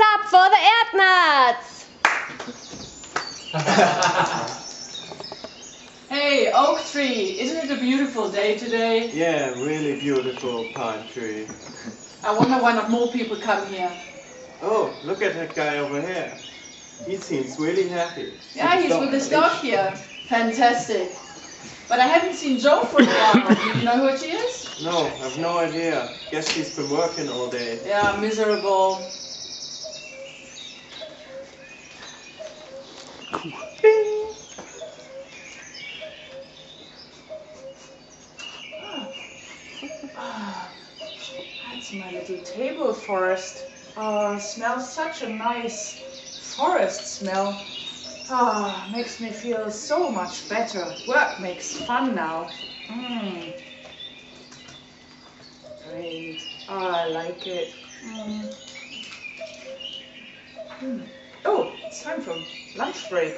up for the ErdNuts! Hey, oak tree, isn't it a beautiful day today? Yeah, really beautiful pine tree. I wonder why not more people come here. Oh, look at that guy over here. He seems really happy. Yeah, he's with his dog here. Fantastic. But I haven't seen Joe for a while. Do you know who she is? No, I've no idea. Guess she's been working all day. Yeah, miserable. Bing! That's my little table forest. Oh, it smells such a nice forest smell. Ah, makes me feel so much better. Work makes fun now. Great. Oh, I like it. Oh, it's time for lunch break.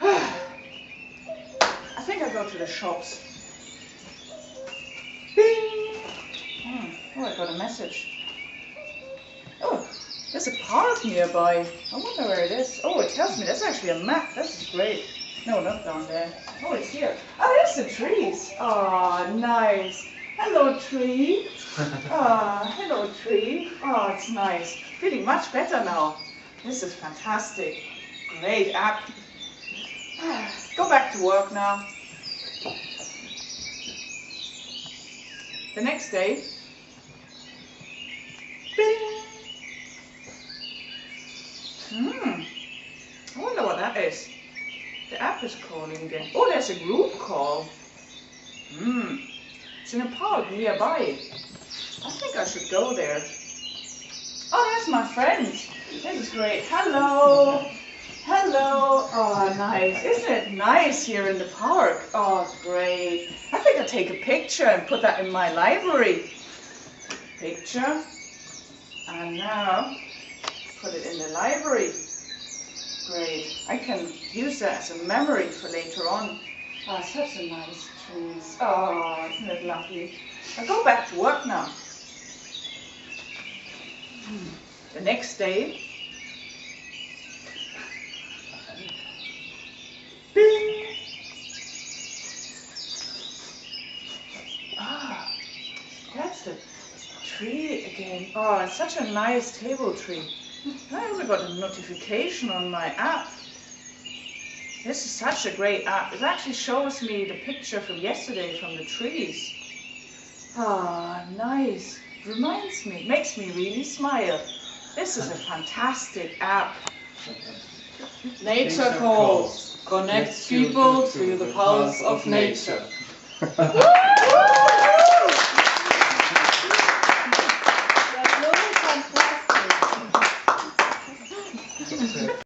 I think I'll go to the shops. Bing! Oh, I got a message. Oh, there's a park nearby. I wonder where it is. Oh, it tells me that's actually a map. This is great. No, not down there. Oh, it's here. Oh, there's the trees. Oh, nice. Hello, tree. Hello, tree. Oh, it's nice. Feeling much better now. This is fantastic. Great app. Go back to work now. The next day. Bing. I wonder what that is. The app is calling again. Oh, there's a group call. It's in a park nearby. I think I should go there. Oh, there's my friends. This is great. Hello. Hello. Oh, nice. Isn't it nice here in the park? Oh, great. I think I'll take a picture and put that in my library. Picture. And now put it in the library. Great. I can use that as a memory for later on. Oh, such a nice trees. Oh, isn't it lovely? I'll go back to work now. The next day. Bing! Ah, that's the tree again. Oh, it's such a nice table tree. I also got a notification on my app. This is such a great app. It actually shows me the picture from yesterday from the trees. Ah, nice. Reminds me, makes me really smile. This is a fantastic app. Nature calls. Connects people to the pulse of nature.